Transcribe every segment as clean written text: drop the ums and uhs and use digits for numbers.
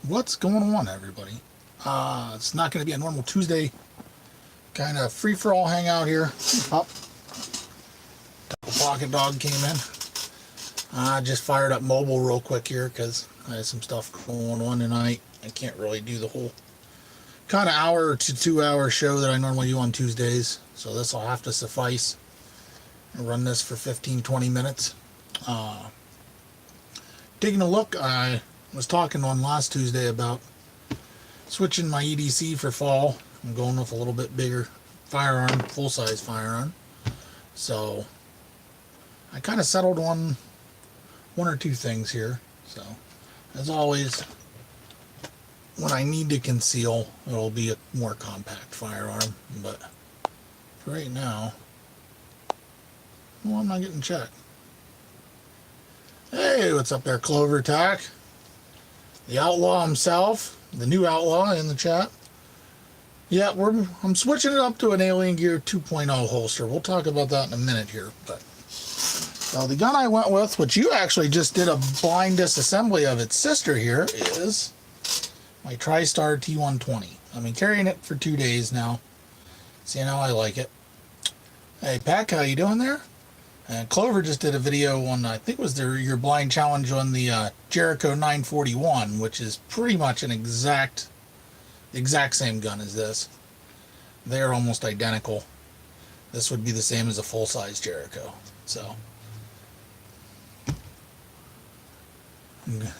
What's going on, everybody? It's not going to be a normal Tuesday kind of free-for-all hangout here. Up, Pocket Dog came in. I just fired up mobile real quick here because I had some stuff going on tonight. I can't really do the whole kind of hour to 2 hour show that I normally do on Tuesdays, so this will have to suffice. I'll run this for 15-20 minutes. Taking a look, I was talking on last Tuesday about switching my EDC for fall. I'm going with a little bit bigger firearm, full-size firearm. So I kind of settled on one or two things here. So as always, when I need to conceal, it'll be a more compact firearm. But for right now, well, I'm not getting checked. Hey, what's up there, Clover Tack? The outlaw himself, the new outlaw in the chat. Yeah, I'm switching it up to an Alien Gear 2.0 holster. We'll talk about that in a minute here. But so the gun I went with, which you actually just did a blind disassembly of its sister here, is my TriStar T120. I've been carrying it for 2 days now, seeing how I like it. Hey, Pack, how you doing there? And Clover just did a video on, I think it was your blind challenge on the Jericho 941, which is pretty much an exact same gun as this. They're almost identical. This would be the same as a full-size Jericho. So,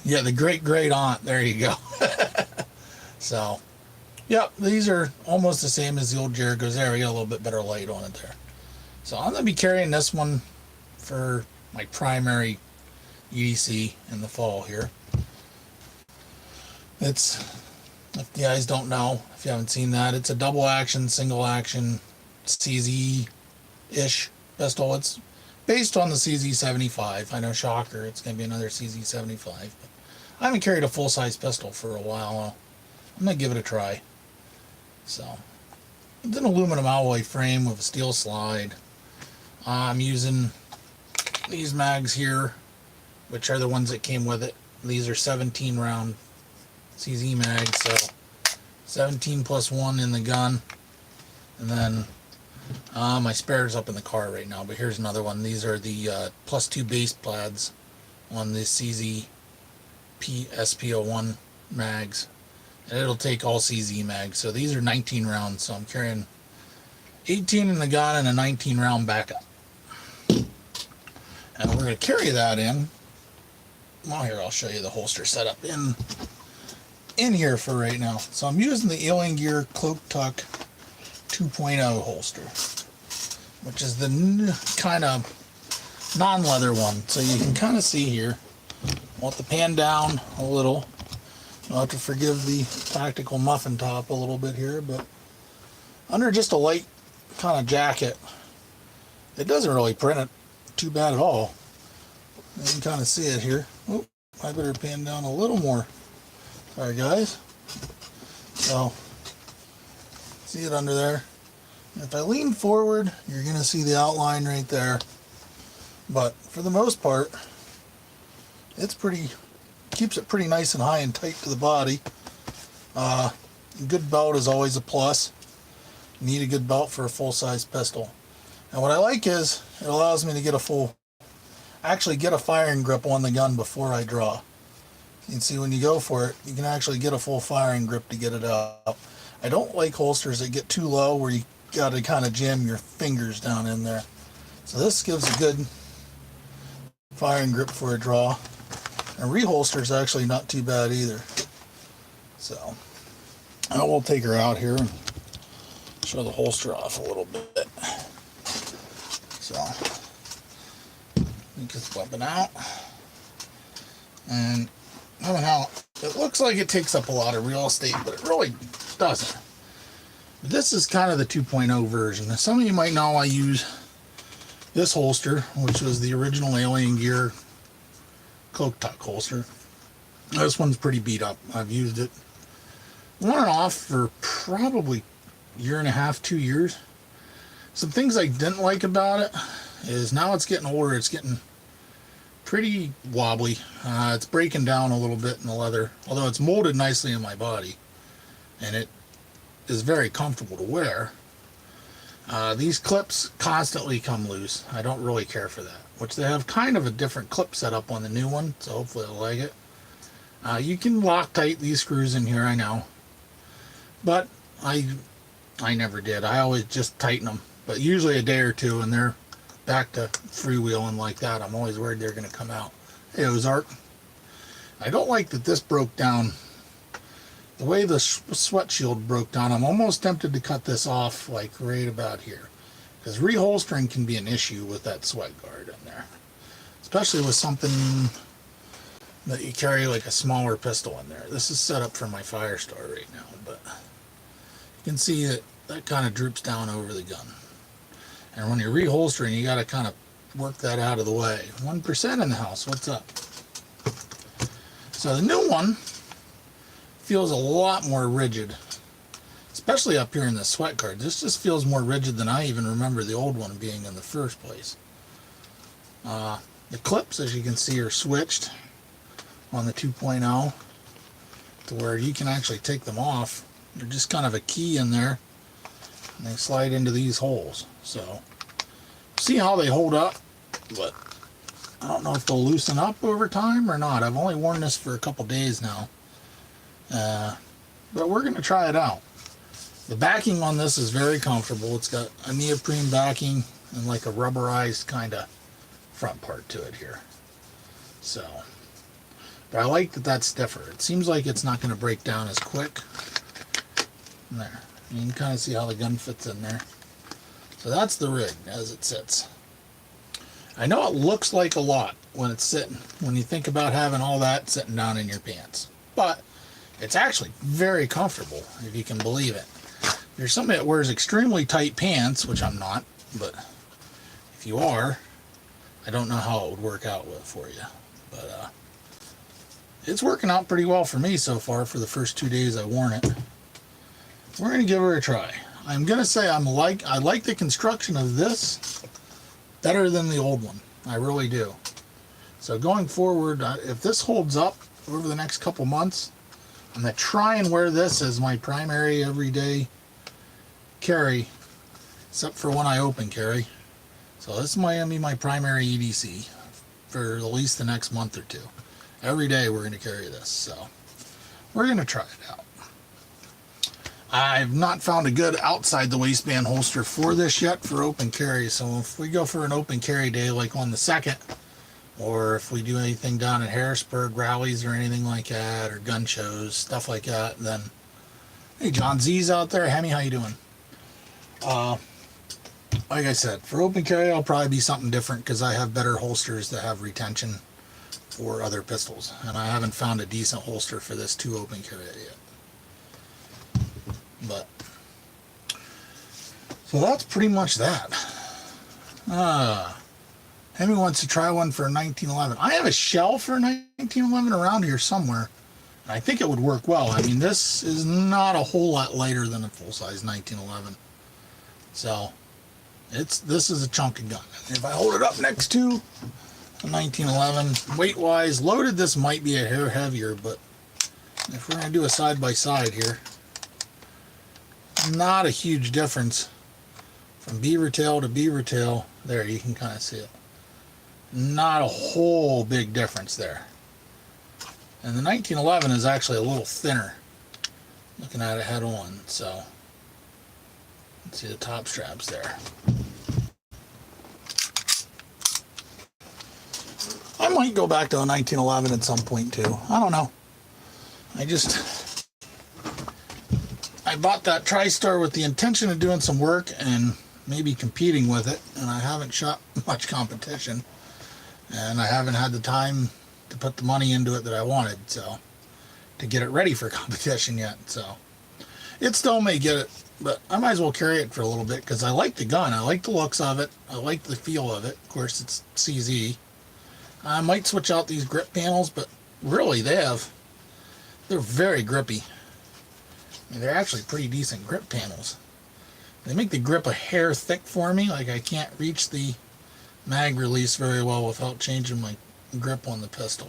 yeah, the great aunt. There you go. So, yep, these are almost the same as the old Jerichos. There, we got a little bit better light on it there. So I'm going to be carrying this one for my primary EDC in the fall here. It's, if you guys don't know, if you haven't seen that, it's a double action, single action CZ-ish pistol. It's based on the CZ75. I know, shocker, it's going to be another CZ75. But I haven't carried a full-size pistol for a while. I'm going to give it a try. So, it's an aluminum alloy frame with a steel slide. I'm using these mags here, which are the ones that came with it. These are 17 round CZ mags, so 17 plus 1 in the gun. And then my spare's up in the car right now, but here's another one. These are the plus 2 base plaids on the CZ SP01 mags. And it'll take all CZ mags. So these are 19 rounds, so I'm carrying 18 in the gun and a 19 round backup. And we're going to carry that in. Well, here, I'll show you the holster setup in here for right now. So I'm using the Alien Gear Cloak Tuck 2.0 holster, which is the kind of non-leather one. So you can kind of see here. I want the pan down a little. You'll have to forgive the tactical muffin top a little bit here, but under just a light kind of jacket, it doesn't really print it too bad at all. You can kind of see it here. Oh, I better pan down a little more. Sorry, guys. So, see it under there. If I lean forward, you're going to see the outline right there. But for the most part, it's keeps it pretty nice and high and tight to the body. Good belt is always a plus. You need a good belt for a full-size pistol. And what I like is it allows me to get a firing grip on the gun before I draw. You can see when you go for it, you can actually get a full firing grip to get it up. I don't like holsters that get too low where you got to kind of jam your fingers down in there. So this gives a good firing grip for a draw. And reholster is actually not too bad either. So I will take her out here and show the holster off a little bit. So take this weapon out, and somehow it looks like it takes up a lot of real estate, but it really doesn't. This is kind of the 2.0 version. Now, some of you might know I use this holster, which was the original Alien Gear Cloak Tuck holster. This one's pretty beat up. I've used it on and off for probably a year and a half, 2 years. Some things I didn't like about it is now it's getting older, it's getting pretty wobbly. It's breaking down a little bit in the leather, although it's molded nicely in my body, and it is very comfortable to wear. These clips constantly come loose. I don't really care for that, which they have kind of a different clip setup on the new one, so hopefully I'll like it. You can Loctite these screws in here, I know, but I never did. I always just tighten them, but usually a day or two and they're back to freewheeling like that. I'm always worried they're going to come out. Hey, Ozark. I don't like that this broke down. The way the sweat shield broke down, I'm almost tempted to cut this off like right about here, because reholstering can be an issue with that sweat guard in there, especially with something that you carry like a smaller pistol in there. This is set up for my Firestar right now, but you can see that that kind of droops down over the gun. And when you're reholstering, you got to kind of work that out of the way. 1% in the house, what's up? So the new one feels a lot more rigid, especially up here in the sweat guard. This just feels more rigid than I even remember the old one being in the first place. The clips, as you can see, are switched on the 2.0 to where you can actually take them off. They're just kind of a key in there, and they slide into these holes. So see how they hold up, but I don't know if they'll loosen up over time or not. I've only worn this for a couple days now, but we're going to try it out. The backing on this is very comfortable. It's got a neoprene backing and like a rubberized kind of front part to it here. So, but I like that that's stiffer. It seems like it's not going to break down as quick. There, you can kind of see how the gun fits in there. So that's the rig as it sits. I know it looks like a lot when it's sitting, when you think about having all that sitting down in your pants, but it's actually very comfortable, if you can believe it. If you're somebody that wears extremely tight pants, which I'm not, but if you are, I don't know how it would work out for you. But it's working out pretty well for me so far for the first 2 days I've worn it. We're going to give her a try. I'm going to say I like the construction of this better than the old one. I really do. So going forward, if this holds up over the next couple months, I'm going to try and wear this as my primary everyday carry, except for when I open carry. So this might be my primary EDC for at least the next month or two. Every day we're going to carry this, so we're going to try it out. I've not found a good outside the waistband holster for this yet for open carry, so if we go for an open carry day like on the 2nd, or if we do anything down at Harrisburg rallies or anything like that, or gun shows, stuff like that, then hey, John Z's out there. Hemi, how you doing? Like I said, for open carry I'll probably be something different because I have better holsters that have retention for other pistols, and I haven't found a decent holster for this 2 open carry yet. But so that's pretty much that. Hemi wants to try one for a 1911. I have a shell for a 1911 around here somewhere, and I think it would work well. I mean, this is not a whole lot lighter than a full-size 1911, so this is a chunky gun. If I hold it up next to a 1911, weight-wise, loaded, this might be a hair heavier, but if we're going to do a side-by-side here, not a huge difference from beaver tail to beaver tail. There, you can kind of see it. Not a whole big difference there. And the 1911 is actually a little thinner, looking at it head on. So let's see the top straps there. I might go back to a 1911 at some point too. I don't know. I bought that TriStar with the intention of doing some work and maybe competing with it, and I haven't shot much competition, and I haven't had the time to put the money into it that I wanted, so to get it ready for competition yet. So it still may get it, but I might as well carry it for a little bit because I like the gun. I like the looks of it. I like the feel of it. Of course, it's CZ. I might switch out these grip panels, but really they're very grippy. I mean, they're actually pretty decent grip panels. They make the grip a hair thick for me, like I can't reach the mag release very well without changing my grip on the pistol,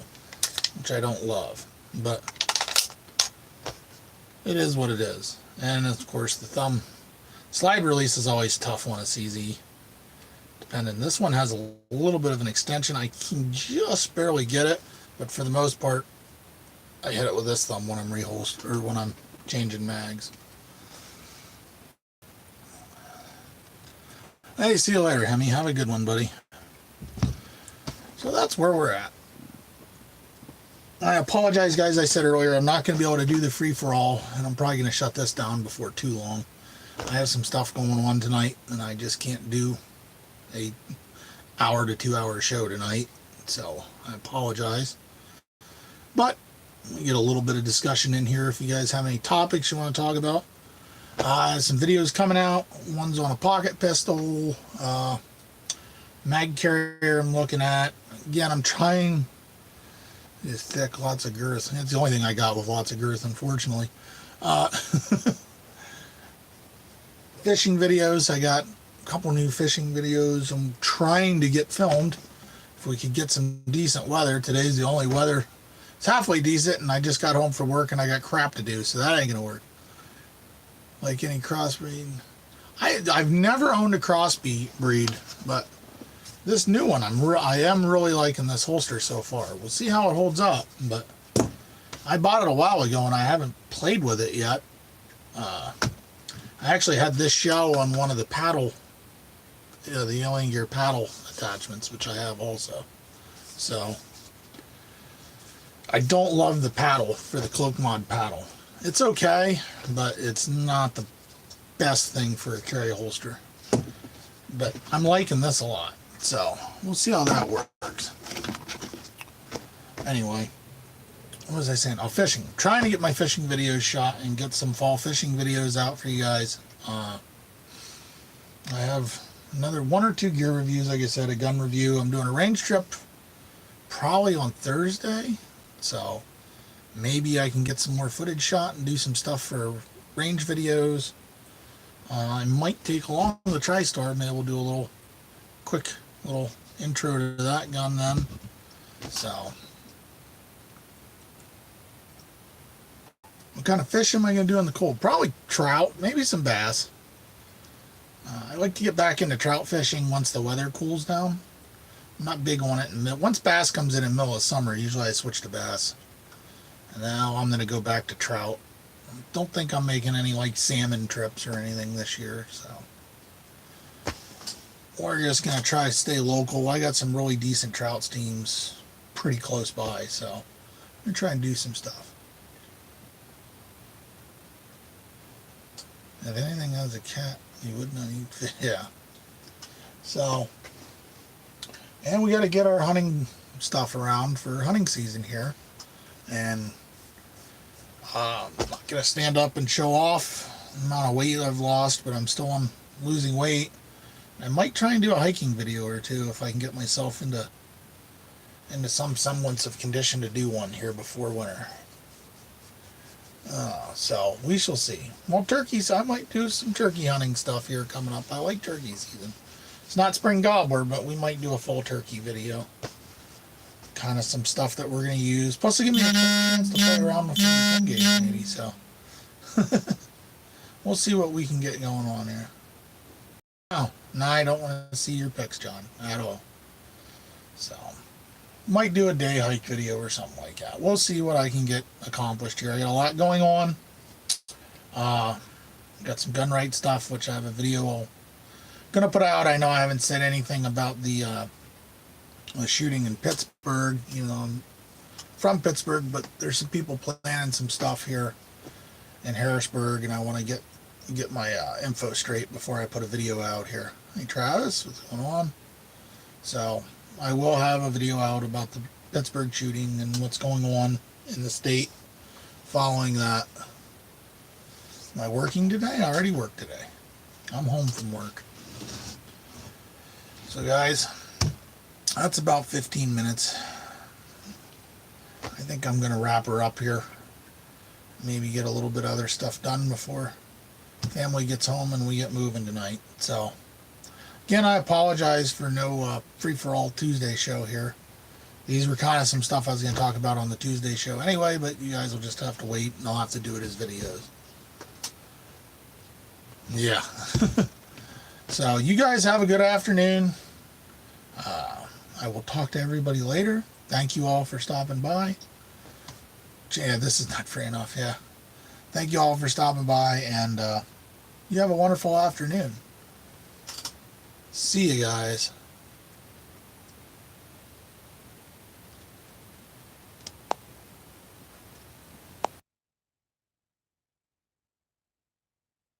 which I don't love, but it is what it is. And of course the thumb slide release is always tough on a CZ, depending. This one has a little bit of an extension. I can just barely get it, but for the most part I hit it with this thumb when I'm or when I'm changing mags. Hey, see you later, Hemi. Have a good one, buddy. So that's where we're at. I apologize, guys. I said earlier I'm not going to be able to do the free-for-all, and I'm probably going to shut this down before too long. I have some stuff going on tonight, and I just can't do a hour to 2 hour show tonight, so I apologize. But we get a little bit of discussion in here if you guys have any topics you want to talk about. Some videos coming out. One's on a pocket pistol, mag carrier I'm looking at. Again, I'm trying. It's thick, lots of girth. It's the only thing I got with lots of girth, unfortunately. Fishing videos. I got a couple new fishing videos I'm trying to get filmed. If we could get some decent weather. Today's the only weather. It's halfway decent, and I just got home from work and I got crap to do, so that ain't gonna work. Like any crossbreed. I've never owned a crossbreed, but this new one, I am really liking this holster so far. We'll see how it holds up, but I bought it a while ago and I haven't played with it yet. I actually had this shell on one of the paddle, the Alien Gear paddle attachments, which I have also. So I don't love the paddle for the Cloak Mod paddle. It's okay, but it's not the best thing for a carry holster. But I'm liking this a lot, so we'll see how that works. Anyway, what was I saying? Oh, fishing. I'm trying to get my fishing videos shot and get some fall fishing videos out for you guys. I have another 1 or 2 gear reviews, like I said, a gun review. I'm doing a range trip probably on Thursday, so maybe I can get some more footage shot and do some stuff for range videos. I might take along the TriStar. Maybe we'll do a quick little intro to that gun then. So, what kind of fish am I going to do in the cold? Probably trout, maybe some bass. I like to get back into trout fishing once the weather cools down. I'm not big on it. And once bass comes in the middle of summer, usually I switch to bass. And now I'm going to go back to trout. Don't think I'm making any like salmon trips or anything this year, so we're just going to try to stay local. I got some really decent trout steams pretty close by, so I'm going to try and do some stuff. If anything has a cat, you would not eat fish. Yeah. So, and we got to get our hunting stuff around for hunting season here. And I'm not going to stand up and show off the amount of weight I've lost, but I'm still losing weight. I might try and do a hiking video or two if I can get myself into some semblance of condition to do one here before winter. So we shall see. Well, turkeys, I might do some turkey hunting stuff here coming up. I like turkey season. It's not spring gobbler, but we might do a full turkey video. Kind of some stuff that we're going to use. Plus, it'll give me a chance to play around with the 10 gauge maybe, so. We'll see what we can get going on here. No, I don't want to see your pics, John, at all. So, might do a day hike video or something like that. We'll see what I can get accomplished here. I got a lot going on. Got some gun right stuff, which I have a video I'm going to put out. I know I haven't said anything about the shooting in Pittsburgh. You know, I'm from Pittsburgh, but there's some people planning some stuff here in Harrisburg, and I want to get my info straight before I put a video out here. Hey Travis, what's going on? So I will have a video out about the Pittsburgh shooting and what's going on in the state following that. Am I working today? I already worked today. I'm home from work. So guys, that's about 15 minutes. I think I'm going to wrap her up here. Maybe get a little bit of other stuff done before family gets home and we get moving tonight. So, again, I apologize for no free-for-all Tuesday show here. These were kind of some stuff I was going to talk about on the Tuesday show anyway, but you guys will just have to wait and I'll have to do it as videos. Yeah. So you guys have a good afternoon. I will talk to everybody later. Thank you all for stopping by. Yeah, this is not free enough. Yeah. Thank you all for stopping by, and you have a wonderful afternoon. See you guys.